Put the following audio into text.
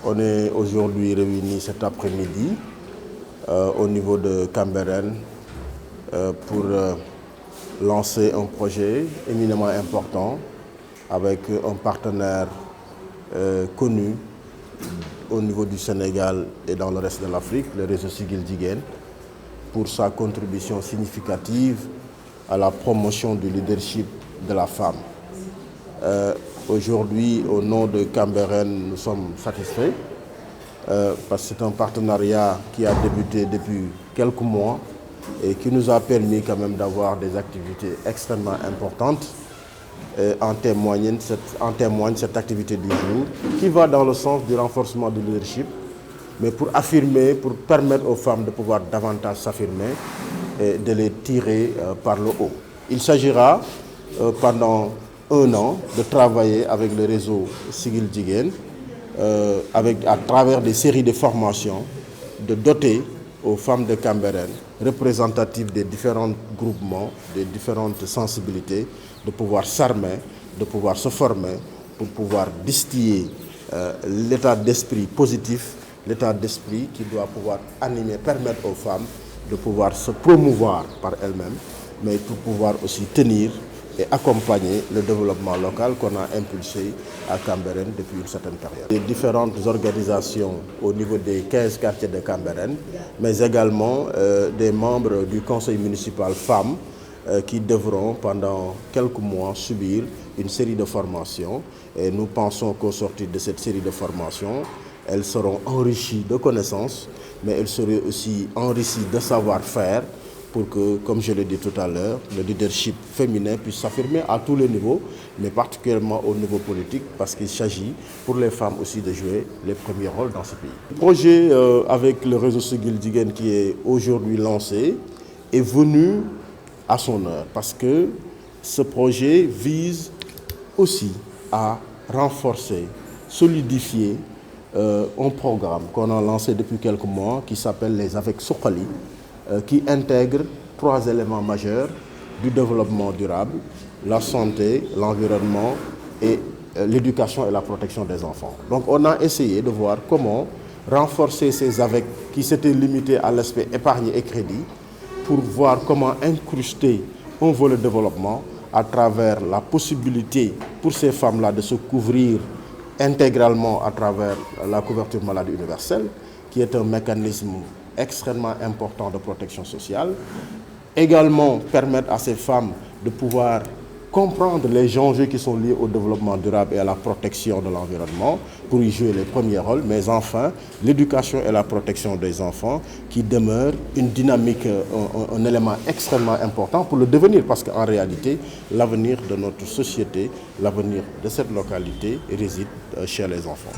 On est aujourd'hui réunis cet après-midi au niveau de Cambérène pour lancer un projet éminemment important avec un partenaire connu au niveau du Sénégal et dans le reste de l'Afrique, le réseau Siggil Jigéen, pour sa contribution significative à la promotion du leadership de la femme. Aujourd'hui, au nom de Cambérène, nous sommes satisfaits parce que c'est un partenariat qui a débuté depuis quelques mois et qui nous a permis quand même d'avoir des activités extrêmement importantes. En témoigne cette activité du jour qui va dans le sens du renforcement du leadership, mais pour affirmer, pour permettre aux femmes de pouvoir davantage s'affirmer et de les tirer par le haut. Il s'agira pendant un an de travailler avec le réseau Siggil Jigéen à travers des séries de formations, de doter aux femmes de Cambérène, représentatives des différents groupements, des différentes sensibilités, de pouvoir s'armer, de pouvoir se former, pour pouvoir distiller l'état d'esprit positif, l'état d'esprit qui doit pouvoir animer, permettre aux femmes de pouvoir se promouvoir par elles-mêmes, mais pour pouvoir aussi tenir et accompagner le développement local qu'on a impulsé à Cambérène depuis une certaine période. Les différentes organisations au niveau des 15 quartiers de Cambérène, mais également des membres du conseil municipal femmes qui devront pendant quelques mois subir une série de formations. Et nous pensons qu'au sortir de cette série de formations, elles seront enrichies de connaissances, mais elles seront aussi enrichies de savoir-faire, pour que, comme je l'ai dit tout à l'heure, le leadership féminin puisse s'affirmer à tous les niveaux, mais particulièrement au niveau politique, parce qu'il s'agit pour les femmes aussi de jouer les premiers rôles dans ce pays. Le projet avec le réseau Siggil Jigéen qui est aujourd'hui lancé est venu à son heure, parce que ce projet vise aussi à renforcer, solidifier un programme qu'on a lancé depuis quelques mois qui s'appelle les Avec Suqali, qui intègre 3 éléments majeurs du développement durable: la santé, l'environnement et l'éducation et la protection des enfants. Donc on a essayé de voir comment renforcer ces AVEC qui s'étaient limités à l'aspect épargne et crédit, pour voir comment incruster un volet développement à travers la possibilité pour ces femmes-là de se couvrir intégralement à travers la couverture maladie universelle, qui est un mécanisme extrêmement important de protection sociale. Également permettre à ces femmes de pouvoir comprendre les enjeux qui sont liés au développement durable et à la protection de l'environnement pour y jouer les premiers rôles, mais enfin l'éducation et la protection des enfants qui demeure une dynamique, un élément extrêmement important pour le devenir, parce qu'en réalité l'avenir de notre société, l'avenir de cette localité réside chez les enfants.